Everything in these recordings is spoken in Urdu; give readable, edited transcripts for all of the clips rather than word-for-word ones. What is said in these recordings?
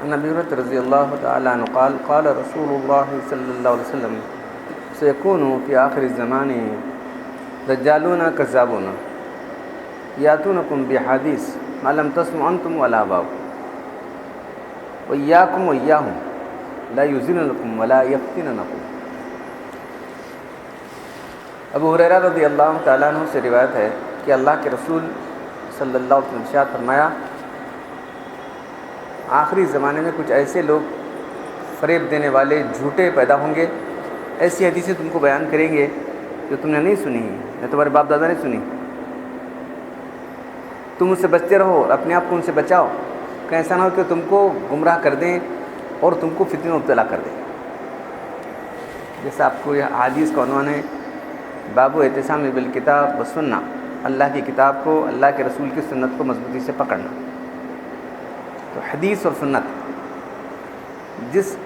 عن ابی ہریرہ رضی اللہ تعالی عنہ قال قال رسول اللہ صلی اللہ علیہ وسلم سيكون في آخر الزمان دجالون كذابون يأتونكم بحديث ما لم تسمعوا أنتم ولا آباؤكم وإياكم وإياهم لا يزنونكم ولا يفتنونكم۔ ابو ہریرہ رضی اللہ تعالیٰ عنہ سے روایت ہے کہ اللہ کے رسول صلی اللہ علیہ وسلم نے ارشاد فرمایا، آخری زمانے میں کچھ ایسے لوگ فریب دینے والے جھوٹے پیدا ہوں گے، ایسی حدیثیں تم کو بیان کریں گے جو تم نے نہیں سنی یا تمہارے باپ دادا نے سنی۔ تم اس سے بچتے رہو اور اپنے آپ کو ان سے بچاؤ کہ ایسا نہ ہو کہ تم کو گمراہ کر دیں اور تم کو فتنہ میں مبتلا کر دیں۔ جیسا آپ کو یہ حدیث کا عنوان ہے باب اعتصام بالکتاب والسنہ، اللہ کی کتاب کو، اللہ کے رسول کی سنت کو مضبوطی سے پکڑنا۔ تو حدیث اور سنت، جس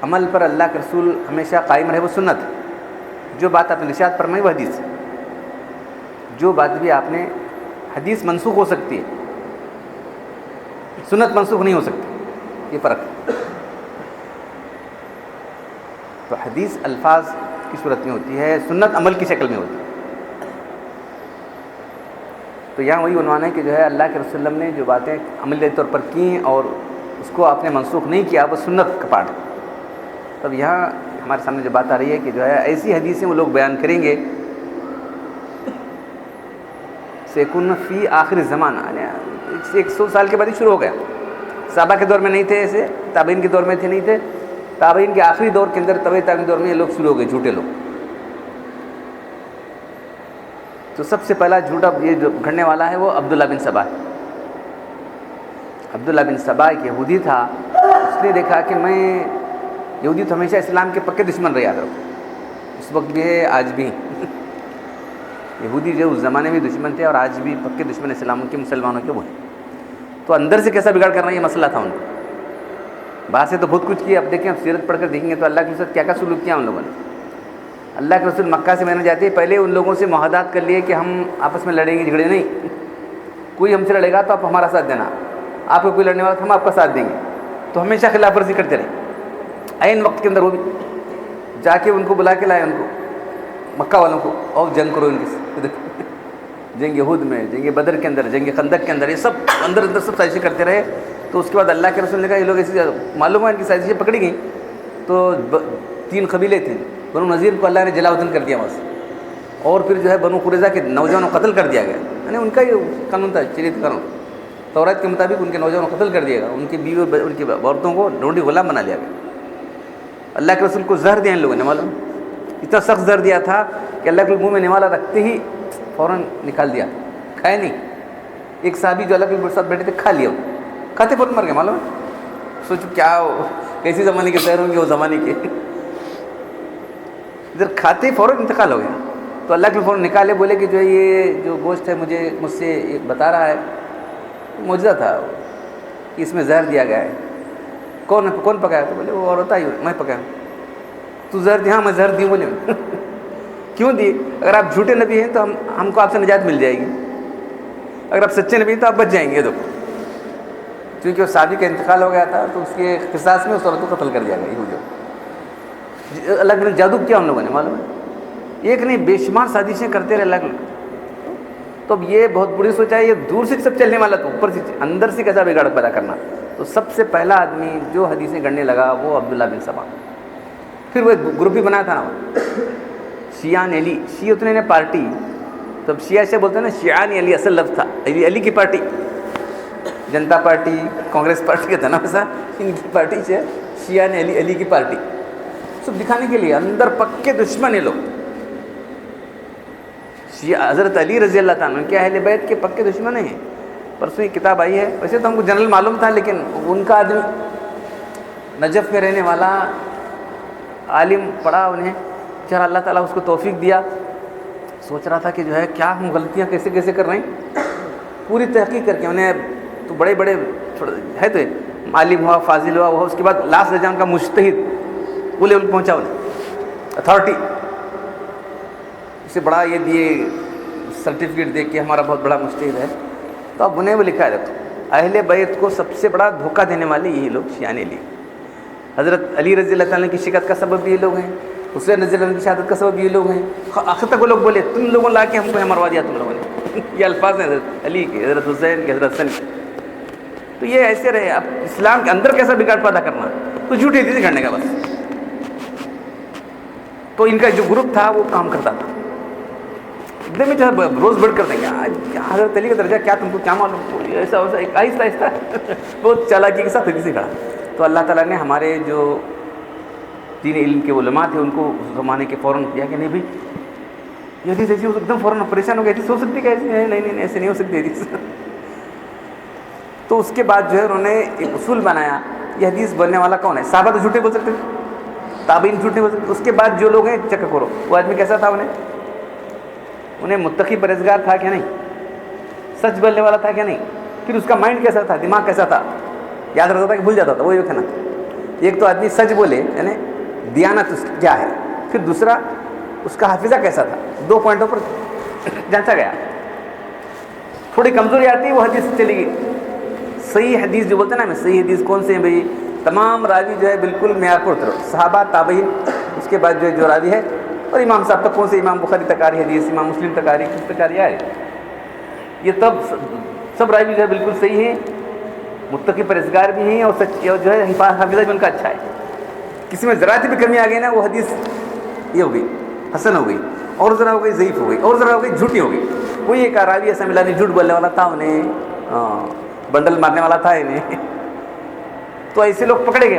عمل پر اللہ کے رسول ہمیشہ قائم رہے وہ سنت ہے۔ جو بات آپ نے ارشاد فرمائی وہ حدیث ہے۔ جو بات بھی آپ نے، حدیث منسوخ ہو سکتی ہے، سنت منسوخ نہیں ہو سکتی، یہ فرق ہے۔ تو حدیث الفاظ کی صورت میں ہوتی ہے، سنت عمل کی شکل میں ہوتی ہے۔ تو یہاں وہی عنوان ہے کہ جو ہے اللہ کے رسول نے جو باتیں عملی طور پر کیں اور اس کو آپ نے منسوخ نہیں کیا، وہ سنت کا پارٹ ہے۔ تب یہاں ہمارے سامنے جو بات آ رہی ہے کہ جو ہے ایسی حدیثیں وہ لوگ بیان کریں گے سیکون فی آخر زمانہ، یعنی 100 سال کے بعد ہی شروع ہو گیا۔ صحابہ کے دور میں نہیں تھے ایسے، تابعین کے دور میں تھے نہیں تھے، تابعین کے آخری دور کے اندر، طبع تابعین کے دور میں یہ لوگ شروع ہو گئے، جھوٹے لوگ۔ تو سب سے پہلا جھوٹا یہ جو گھڑنے والا ہے وہ عبداللہ بن سبا ہے۔ عبداللہ بن سبا ایک یہودی تھا، اس نے دیکھا کہ میں یہودی تو ہمیشہ اسلام کے پکے دشمن رہے، یاد رکھو، اس وقت بھی ہے، آج بھی۔ یہودی جو اس زمانے میں دشمن تھے اور آج بھی پکے دشمن اسلام کے، مسلمانوں کے وہ ہیں۔ تو اندر سے کیسا بگاڑ کرنا، یہ مسئلہ تھا ان کو۔ باہر سے تو بہت کچھ کیا، اب دیکھیں، اب سیرت پڑھ کر دیکھیں گے تو اللہ کے ساتھ کیا کیا سلوک کیا ان لوگوں نے۔ اللہ کے رسول مکہ سے مدینہ جاتے پہلے ان لوگوں سے معاہدات کر لیے کہ ہم آپس میں لڑیں گے، جھگڑے نہیں، کوئی ہم سے لڑے گا تو آپ ہمارا ساتھ دینا، آپ کو کوئی لڑنے والا تو ہم آپ کا ساتھ دیں گے۔ تو ہمیشہ خلاف ورزی کرتے رہے۔ عین وقت کے اندر وہ بھی جا کے ان کو بلا کے لائے، ان کو مکہ والوں کو، اور جنگ کرو ان کے، جنگ یہود میں، جنگ بدر کے اندر، جنگ خندق کے اندر، یہ سب اندر سب سازشیں کرتے رہے۔ تو اس کے بعد اللہ کے رسول نے کہا یہ لوگ ایسی معلوم ہے ان کی سازشیں پکڑی گئیں۔ تو 3 قبیلے تھے، بنو نذیر کو اللہ نے جلا وطن کر دیا وہاں سے، اور پھر جو ہے بنو قریظہ کے نوجوانوں کو قتل کر دیا گیا، یعنی ان کا یہ قانون تھا، شریعت قانون، تورات کے مطابق ان کے نوجوانوں کو قتل کر دیا گیا، ان کی بیوی، ان کی عورتوں کو ڈھونڈی غلام بنا لیا گیا۔ اللہ کے رسول کو زہر دیا ان لوگوں نے، معلوم اتنا سخت زہر دیا تھا کہ اللہ کے منہ میں نوالا رکھتے ہی فوراً نکال دیا، کھائے نہیں۔ ایک صحابی جو اللہ کے ساتھ بیٹھے تھے کھا لیا، کھاتے فوراً مر گئے، معلوم۔ سوچو کیا کیسی زمانے کے زہر ہوں گے وہ زمانے کے، ادھر کھاتے فوراً انتقال ہو گیا۔ تو اللہ کے فوراً نکالے، بولے کہ جو ہے یہ جو گوشت ہے مجھ سے یہ بتا رہا ہے، معجزہ تھا کہ اس میں زہر دیا گیا ہے۔ کون پکایا؟ تو بولے وہ اور ہوتا ہی میں پکایا۔ تو زہر دی؟ ہاں میں زہر دی، بولے کیوں دی؟ اگر آپ جھوٹے نبی ہیں تو ہم کو آپ سے نجات مل جائے گی، اگر آپ سچے نبی ہیں تو آپ بچ جائیں گے۔ دیکھو، کیونکہ وہ صحابی کا انتقال ہو گیا تھا تو اس کے قصاص میں اس عورت کو قتل کر دیا گیا۔ یہ جو اللہ نے جادو کیا ان لوگوں نے، معلوم ہے، ایک نہیں بے شمار سازشیں کرتے رہے اللہ کے۔ تو اب یہ بہت بری سوچ ہے، یہ دور سے سب چلنے والا، تو اوپر سے اندر سے کیسا بگاڑ پیدا کرنا۔ تو سب سے پہلا آدمی جو حدیثیں گڑھنے لگا وہ عبداللہ بن سبا۔ پھر وہ گروپ بھی بنایا تھا نا، شیعان علی، شیعتوں نے پارٹی، تب شیعہ سے بولتے ہیں نا، شیعان علی اصل لفظ تھا، علی کی پارٹی، جنتا پارٹی، کانگریس پارٹی کا تھا نا، ویسا ان کی پارٹی سے شیعان علی، علی کی پارٹی، سب دکھانے کے لیے اندر پکے دشمن ہیں لوگ۔ شیعہ حضرت علی رضی اللہ تعالیٰ عنہ کے اہل بیت کے پکے دشمن ہیں۔ پرسوں یہ کتاب آئی ہے، ویسے تو ہم کو جنرل معلوم تھا، لیکن ان کا آدمی نجف میں رہنے والا عالم پڑھا انہیں، چل اللہ تعالیٰ اس کو توفیق دیا، سوچ رہا تھا کہ جو ہے کیا ہم غلطیاں کیسے کیسے کر رہے ہیں، پوری تحقیق کر کے انہیں تو بڑے بڑے ہے تو عالم ہوا، فاضل ہوا، وہ اس کے بعد لاسٹ درجہ ان کا مجتہد وہ لیول پہنچا، انہیں اتھارٹی اسے بڑا یہ دیے سرٹیفکیٹ دے کے ہمارا بہت بڑا مجتہد ہے۔ تو اب انہیں وہ لکھا ہے، دیکھو اہل بیت کو سب سے بڑا دھوکہ دینے والے یہی لوگ شیعہ علی. حضرت علی رضی اللہ تعالیٰ کی شکست کا سبب یہ لوگ ہیں, حسین رضی اللہ عنہ کی شہادت کا سبب یہ لوگ ہیں. آخر تک وہ لوگ بولے تم لوگوں لا کے ہم کو مروا دیا تم لوگوں نے. یہ الفاظ ہیں حضرت علی کے, حضرت حسین کے, حضرت حسن کے. تو یہ ایسے رہے. اب اسلام کے اندر کیسا بگاڑ پیدا کرنا, تو جھوٹی حدیث گھڑنے کا بس. تو ان کا جو گروپ تھا وہ کام کرتا تھا. ایک دم جو ہے روز بڑھ کر دیں گے حضرت علی کا درجہ کیا, تم کو کیا معلوم, ایسا ویسا, ایک آہستہ آہستہ بہت چالاکی کے ساتھ حدیث کھڑا. تو اللہ تعالیٰ نے ہمارے جو دین علم کے علماء تھے ان کو اس زمانے کے فوراً کیا کہ نہیں بھائی یہ حدیث ایسی, ایک دم فوراً پریشان ہو گئی, حدیث ہو سکتی کہ ایسی ہے, نہیں ایسے نہیں ہو سکتی حدیث. تو اس کے بعد جو ہے انہوں نے ایک اصول بنایا, یہ حدیث بننے والا کون ہے. صحابہ تو جھوٹے بول سکتے تھے, تابعین جھوٹے بول سکتے. اس کے بعد جو لوگ ہیں چیک کرو وہ آدمی کیسا تھا, انہیں متقی پرہیزگار تھا کہ نہیں, سچ بولنے والا تھا کہ نہیں, پھر اس کا مائنڈ کیسا تھا, دماغ کیسا تھا, یاد رکھتا تھا کہ بھول جاتا تھا. وہی کہنا, ایک تو آدمی سچ بولے یعنی دیانت اس کیا ہے, پھر دوسرا اس کا حافظہ کیسا تھا. 2 پوائنٹوں پر جانچا گیا. تھوڑی کمزوری آتی ہے وہ حدیث چلے گی. صحیح حدیث جو بولتے ہیں نا ہمیں, صحیح حدیث کون سے ہیں بھائی, تمام راوی جو ہے بالکل معیار پر اترو, صحابہ تابعین, اس کے بعد جو راوی ہے, اور امام صاحب تک کون سے, امام بخاری تک آ رہی حدیث, امام مسلم تک آ رہی, کس تک آ رہی ہے, یہ تب سب راوی جو ہے بالکل صحیح ہیں, متقی پرہیزگار بھی ہیں, اور سچ جو ہے حافظہ بھی ان کا اچھا ہے. کسی میں ذرا سی بھی کمی آ گئی نا وہ حدیث یہ ہو گئی حسن ہو گئی, اور ذرا ہو گئی ضعیف ہو گئی, اور ذرا ہو گئی جھوٹی ہو گئی. کوئی ایک راوی ایسا ملا نہیں, جھوٹ بولنے والا تھا, انہیں بنڈل مارنے والا تھا انہیں. تو ایسے لوگ پکڑے گئے.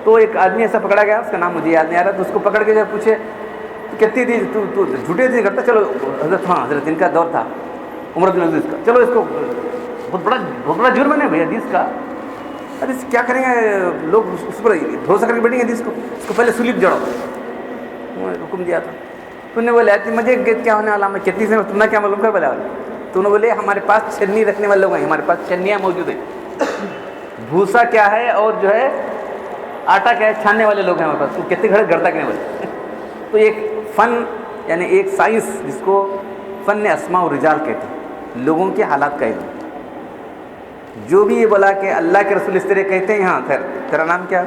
تو ایک آدمی ایسا پکڑا گیا, اس کا نام مجھے یاد نہیں آ رہا, تو اس کو پکڑ کے جب پوچھے کہتی تھی تو جھوٹے تھے کرتا, چلو حضرت, ہاں حضرت ان کا دور تھا عمر بن عزیز کا, چلو اس کو بہت بڑا جرم ہے بھائی حدیث کا. حدیث کیا کریں گے لوگ, اس پر بھروسہ کر کے بیٹھیں گے حدیث کو, اس کو پہلے سلیب جڑو, حکم دیا تھا. تو انہیں بولے مجھے کیا ہونے والا, میں کتنی سے تم نے کیا معلوم کر بولا. تو انہوں نے بولے ہمارے پاس چھنی رکھنے والے لوگ ہیں, ہمارے پاس چھنیاں موجود ہیں. بھوسا کیا ہے اور جو ہے آٹا کیا ہے, چھاننے والے لوگ ہیں ہمارے پاس. تو کتنے گھڑے گھر تک نہیں بولے. تو ایک فن یعنی ایک سائنس جس کو فن اسماء و رجال کہتے ہیں, لوگوں کے حالات کا علم. جو بھی یہ بولا کہ اللہ کے رسول اس طرح کہتے ہیں, ہاں خیر تیرا نام کیا,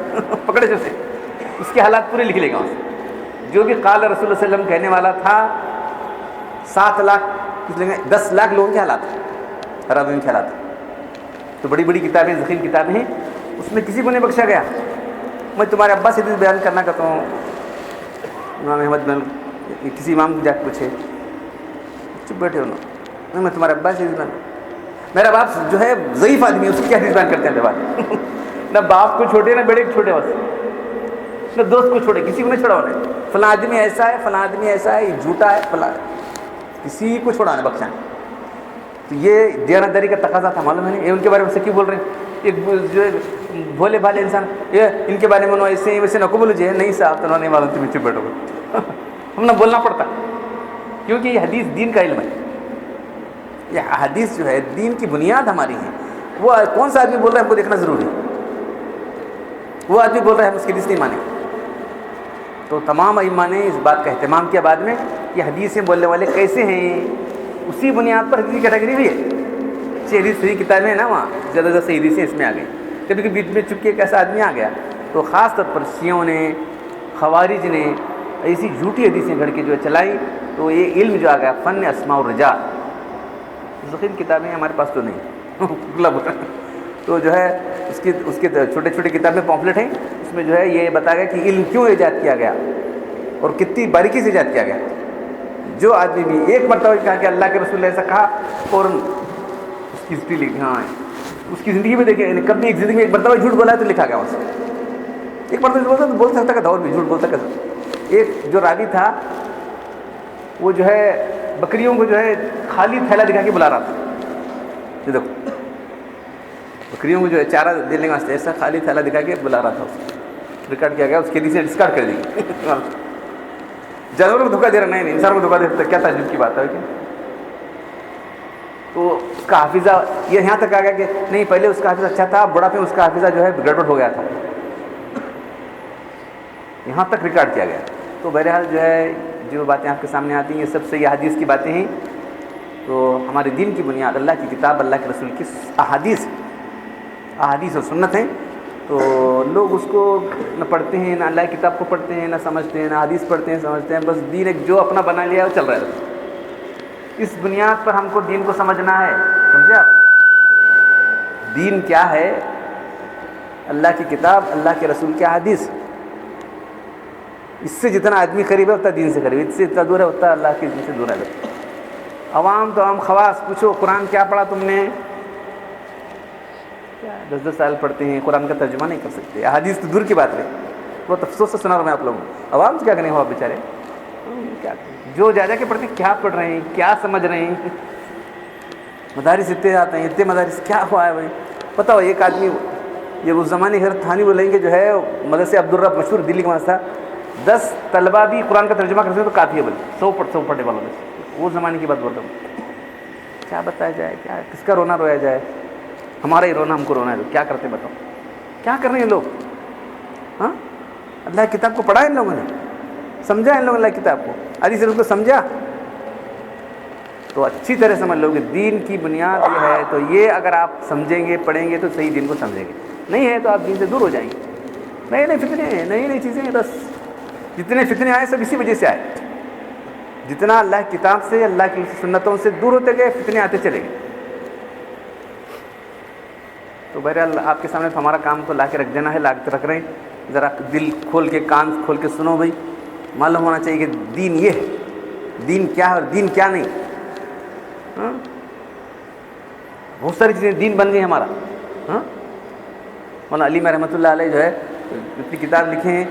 پکڑے جو سے اس کے حالات پورے لکھ لے گا. جو بھی قال رسول اللہ صلی اللہ علیہ وسلم کہنے والا تھا, 7 لاکھ 10 لاکھ لوگوں کے حالات, راویوں کے حالات. تو بڑی بڑی کتابیں, ضخیم کتابیں ہیں, اس میں کسی کو نہیں بخشا گیا. میں تمہارے ابا سے حدیث بیان کرنا چاہتا ہوں, امام احمد بن کسی امام کو جا کے پوچھے, چپ بیٹھے ہو نا, میں تمہارے ابا سے حدیث بیان, میرا باپ جو ہے ضعیف آدمی ہے, اس کی کیا حدیث بیان کرتے ہیں بات. نہ باپ کو چھوٹے, نہ بیٹے کو چھوٹے, بس نہ دوست کو چھوڑے, کسی کو نہیں چھوڑا انہیں. فلاں آدمی ایسا ہے, فلاں آدمی ایسا ہے, یہ جھوٹا ہے, فلاں, کسی کو چھوڑا نہیں بخشا. تو یہ دیانتداری کا تقاضا تھا, معلوم ہے نہیں. یہ ان کے بارے میں سے کیوں بول رہے ہیں, ایک جو بھولے بھالے انسان, یہ ان کے بارے میں انہوں ایسے ہیں ویسے نہ کو بولو جی, نہیں صاحب تو نہیں معلوم, تم چپ بیٹھو گے. ہم نے بولنا پڑتا, کیونکہ یہ حدیث دین کا علم ہے. یہ حدیث جو ہے دین کی بنیاد ہماری ہے. وہ کون سا آدمی بول رہا ہے ہم کو دیکھنا ضروری ہے. وہ آدمی بول رہا ہے ہم اس کی حدیث نہیں مانیں. تو تمام ائمہ نے اس بات کا اہتمام کیا بعد میں کہ حدیثیں بولنے والے کیسے ہیں, اسی بنیاد پر حدیث کی کیٹیگری بھی ہے. حدیث صحیح کتابیں ہیں نا, وہاں زیادہ زیادہ صحیح حدیثیں اس میں آ گئی. کبھی کبھی بیچ میں چپکے ایک ایسا آدمی آ گیا, تو خاص طور پر شیعوں نے, خوارج نے ایسی جھوٹی حدیثیں گھڑ کے جو ہے چلائی. تو یہ علم جو آ گیا فن اسماء و رجال, ذخیم کتابیں ہمارے پاس تو نہیں. تو جو ہے اس کے چھوٹے چھوٹے کتابیں پامفلٹ ہیں, اس میں جو ہے یہ بتایا گیا کہ علم کیوں ایجاد کیا گیا اور کتنی باریکی سے ایجاد کیا گیا. جو آدمی بھی ایک مرتبہ کہا کہ اللہ کے رسول نے ایسا کہا, فوراً اس کی ہسٹری لکھی, ہاں اس کی زندگی میں دیکھیں, کبھی ایک زندگی میں ایک مرتبہ جھوٹ بولا ہے تو لکھا گیا اس سے. ایک مرتبہ بولتا تو بول سکتا کہ دور بھی جھوٹ بولتا کہ. ایک جو راوی تھا وہ جو ہے بکریوں کو جو ہے خالی تھیلا دکھا کے بلا رہا تھا. یہ دیکھو بکریوں کو جو ہے چارہ دینے کا ایسا خالی تھیلا دکھا کے بلا رہا تھا. اس ریکارڈ کیا گیا, اس کے لیے ڈسکارڈ کر دی. جانوروں کو دھوکہ دے رہا, نہیں انسان کو دھوکہ دے رہا, کیا تعجب کی بات ہے. تو اس کا حافظہ یہ یہاں تک آ گیا کہ نہیں پہلے اس کا حافظہ اچھا تھا, بڑھاپے میں اس کا حافظہ جو ہے گڑبڑ ہو گیا تھا. یہاں تک ریکارڈ کیا گیا. تو بہرحال جو ہے جو باتیں آپ کے سامنے آتی ہیں یہ سب سے یہ حدیث کی باتیں ہیں. تو ہمارے دین کی بنیاد اللہ کی کتاب، اللہ کے رسول کی احادیث اور سنت ہیں. تو لوگ اس کو نہ پڑھتے ہیں، نہ اللہ کی کتاب کو پڑھتے ہیں، نہ سمجھتے ہیں، نہ حدیث پڑھتے ہیں سمجھتے ہیں. بس دین ایک جو اپنا بنا لیا وہ چل رہا ہے. اس بنیاد پر ہم کو دین کو سمجھنا ہے. سمجھے آپ؟ دین کیا ہے؟ اللہ کی کتاب، اللہ کے رسول کی حدیث. اس سے جتنا آدمی قریب ہے اتنا دین سے قریب، اس سے اتنا دور ہے اتنا اللہ کے دین سے دور ہے. عوام تو عام خواص پوچھو قرآن کیا پڑھا تم نے؟ 10 سال پڑھتے ہیں، قرآن کا ترجمہ نہیں کر سکتے. حدیث تو دور کی بات ہے. بہت افسوس سے سنا رہا ہوں میں آپ لوگوں کو. عوام سے کیا کریں؟ ہوا بیچارے کیا جو جا کے پڑھتے ہیں، کیا پڑھ رہے ہیں، کیا سمجھ رہے ہیں. مدارس اتنے آتے ہیں، اتنے مدارس کیا ہوا ہے بھائی؟ پتہ ہو ایک آدمی یہ اس زمانے حضرت تھانی بولیں گے جو ہے مدرسے عبدالرب مشہور دلی کا مدرسہ، 10 طلبہ بھی قرآن کا ترجمہ کرتے ہیں تو کافی ہے بھائی. 100 پڑھنے والوں میں وہ زمانے کی بات بولتا ہوں. کیا بتایا جائے؟ کیا کس کا رونا رویا جائے؟ ہمارا ہی رونا ہم کو رونا ہے. تو کیا کرتے بتاؤ؟ کیا کر رہے ہیں لوگ؟ ہاں، اللہ کی کتاب کو پڑھا ان لوگوں نے؟ سمجھا ان لوگوں نے اللہ کی کتاب کو؟ حدیث سے اس کو سمجھا؟ تو اچھی طرح سمجھ لو کہ دین کی بنیاد یہ ہے. تو یہ اگر آپ سمجھیں گے، پڑھیں گے تو صحیح دین کو سمجھیں گے. نہیں ہے تو آپ دین سے دور ہو جائیں گے. نئے نئے فتنے ہیں، نئی نئی چیزیں ہیں. بس جتنے فتنے آئے سب اسی وجہ سے آئے. جتنا اللہ کی کتاب سے، اللہ کی سنتوں سے دور ہوتے گئے، فتنے آتے چلے گئے. تو بہرحال آپ کے سامنے ہمارا کام تو لا کے رکھ دینا ہے، لا کے رکھ رہے ہیں. ذرا دل کھول کے، کان کھول کے سنو بھائی. معلوم ہونا چاہیے کہ دین یہ ہے، دین کیا ہے اور دین کیا نہیں. ہاں، بہت ساری چیزیں دین بن گئی ہمارا. ہاں، مولانا علی میں رحمۃ اللہ علیہ جو ہے اپنی کتاب لکھے ہیں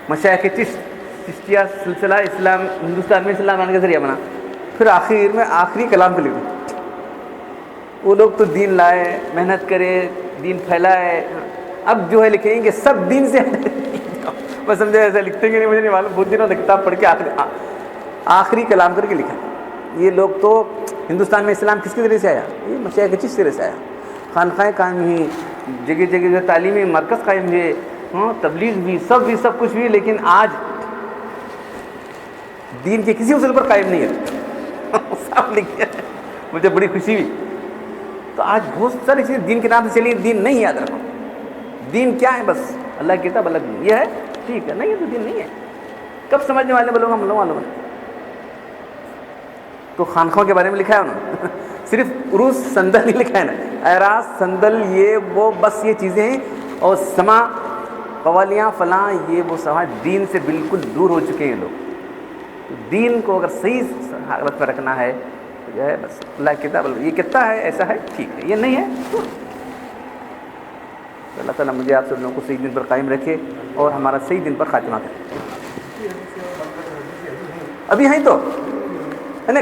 مشائخ چشتیہ سلسلہ اسلام ہندوستان میں اسلام آنے کا ذریعہ بنا. پھر آخر میں آخری کلام پہ لکھے. وہ لوگ تو دین لائے، محنت کرے، دین پھیلائے. اب جو ہے لکھیں گے سب دین سے بس سمجھے ایسا لکھتے کہ نہیں مجھے نہیں معلوم. بہت دنوں سے کتاب پڑھ کے آخری کلام کر کے لکھا. یہ لوگ تو ہندوستان میں اسلام کس کے ذریعے سے آیا؟ یہ مشائخ چشتیہ ذریعے سے آیا. خانقاہیں قائم ہوئی، جگہ جگہ جو تعلیمی مرکز قائم ہوئے، تبلیغ بھی، سب کچھ بھی. لیکن آج دین کے کسی اصول پر قائم نہیں ہے. صاف لکھ دیا. مجھے بڑی خوشی ہوئی. تو آج بہت ساری چیزیں دین کے نام سے چلی. دین نہیں یاد رکھو. دین کیا ہے؟ بس اللہ کی کتاب، اللہ دین. یہ ہے ٹھیک ہے، نہیں ہے تو دین نہیں ہے. کب سمجھنے والے بولوں گا ہم لوگ معلوم ہے. تو خانقاہوں کے بارے میں لکھا ہے انہوں نے. صرف عروس صندل نہیں لکھا ہے نا، اعراض صندل یہ وہ بس یہ چیزیں ہیں. اور سما قوالیاں فلاں یہ وہ سماج دین سے بالکل دور ہو چکے ہیں لوگ. تو دین کو اگر صحیح حالت پر رکھنا ہے تو جو ہے بس اللہ کی کتاب. یہ کتنا ہے ایسا ہے ٹھیک ہے، یہ نہیں ہے تو اللہ تعالیٰ مجھے آپ سب لوگوں کو صحیح دین پر قائم رکھے اور ہمارا صحیح دین پر خاتمہ کرے. ابھی ہیں تو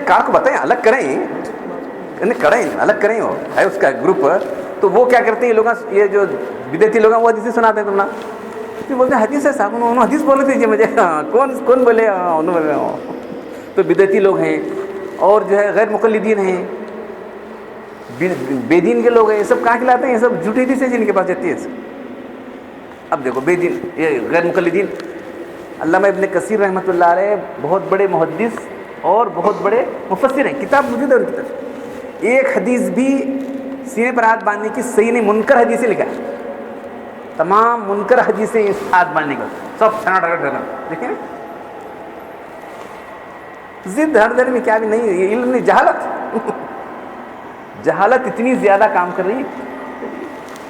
کار کو بتائیں الگ کریں الگ کریں. وہ ہے اس کا گروپ. تو وہ کیا کرتے ہیں یہ لوگ، یہ جو بدعتی لوگ ہیں وہ حدیث سناتے ہیں. تمہارا بولتے ہیں حدیث ہے صاحب، انہوں حدیث بول رہے تھے مجھے. کون بولے؟ تو بدعتی لوگ ہیں اور جو ہے غیر مقلدین ہیں، بے دین کے لوگ ہیں. یہ سب کہاں کھلاتے ہیں؟ یہ سب جھوٹی حدیث ہے جن کے پاس جاتی ہے. اب دیکھو بے دین، یہ غیر مقلدین. علامہ ابن کثیر رحمۃ اللہ علیہ بہت بڑے محدث اور بہت بڑے مفسر ہیں. کتاب موجود ہے ان کی طرف. ایک حدیث بھی سینے پر ہاتھ باندھنے کی صحیح نہیں. منکر حدیثیں لکھا ہے. تمام منکر حدیثیں اس ہاتھ باندھنے کا سب دیکھیں ضد ہر در میں کیا بھی نہیں. یہ علم نہیں، جہالت اتنی زیادہ کام کر رہی ہے.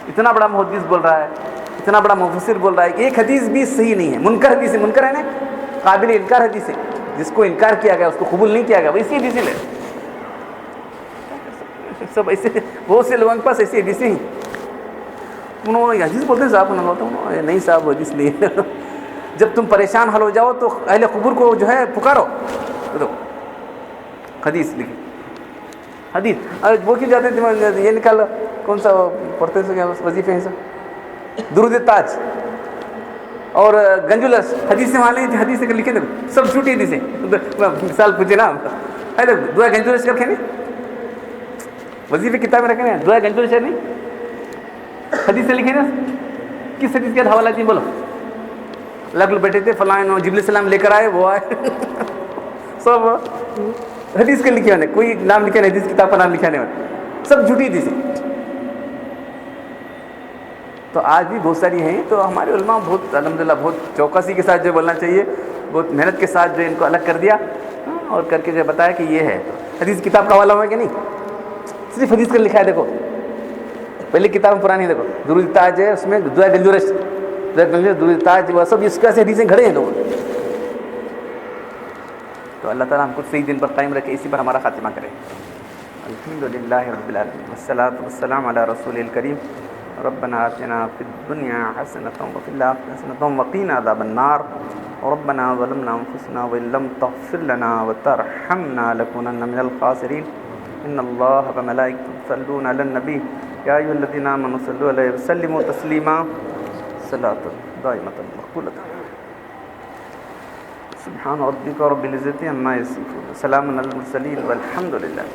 اتنا بڑا محدث بول رہا ہے، اتنا بڑا مفسر بول رہا ہے کہ ایک حدیث بھی صحیح نہیں ہے. منکر حدیث ہے. منکر ہے نا قابل انکار حدیث ہے. جس کو انکار کیا گیا، اس کو قبول نہیں کیا گیا، وہ اسی حدیث لے. سب ایسے بہت سے لوگوں کے پاس ایسی حدیثیں ہیں. انہوں نے حدیث بولتے ہیں صاحب، انہوں نے نہیں صاحب حدیث نہیں ہے. جب تم پریشان حل ہو جاؤ تو اہل قبور کو جو ہے پکارو. تو حدیث لکھی حدیث. وہ کیوں جاتے ہیں؟ یہ نکال کون سا پڑھتے ہیں وظیفے ہیں سب، درود تاج اور گنجلس. حدیث سے والے حدیث سے لکھے تھے سب جھوٹی حدیثیں. مثال پوچھے نا، دعا گنجلس کر کے نہیں وظیفے کتابیں رکھے نا، دعا گنجلس نہیں حدیث سے لکھے نا. کس حدیث کا حوالہ دی بولو؟ لوگ بیٹھے تھے فلاں جبریل السلام لے کر آئے، وہ آئے سب حدیث کے لکھے ہونے، کوئی نام لکھے نہیں، حدیث کتاب کا نام لکھا نہیں ہونے، سب جھوٹی حدیث ہے. تو آج بھی بہت ساری ہیں. تو ہمارے علماء بہت الحمدللہ بہت چوکسی کے ساتھ جو بولنا چاہیے، بہت محنت کے ساتھ جو ان کو الگ کر دیا اور کر کے جو بتایا کہ یہ ہے. حدیث کتاب کا حوالہ ہوا کہ نہیں؟ صرف حدیث کا لکھا ہے. دیکھو پہلی کتاب پرانی دیکھو، درود تاج ہے، اس میں دعا گنجورش، درود تاج وہ سب اس کا سے حدیثیں گھڑے ہیں لوگ. تو اللہ تعالیٰ ہم کو صحیح دن پر قائم رکھے، اسی پر ہمارا خاتمہ کرے. الحمدللہ رب العالمین والصلاۃ والسلام علی رسول الکریم. ربنا آتنا فی الدنیا حسنۃ وفی الآخرۃ حسنۃ وقنا عذاب النار. ربنا ظلمنا انفسنا وان لم تغفر لنا وترحمنا لنكونن من الخاسرین. ان اللہ وملائکته یصلون علی النبی یا ایھا الذین آمنوا صلوا علیہ وسلموا تسلیما. صلاۃ دائمۃ مقبولۃ. سبحان ربک رب العزة عما یصفون، سلام علی المرسلین والحمد للہ.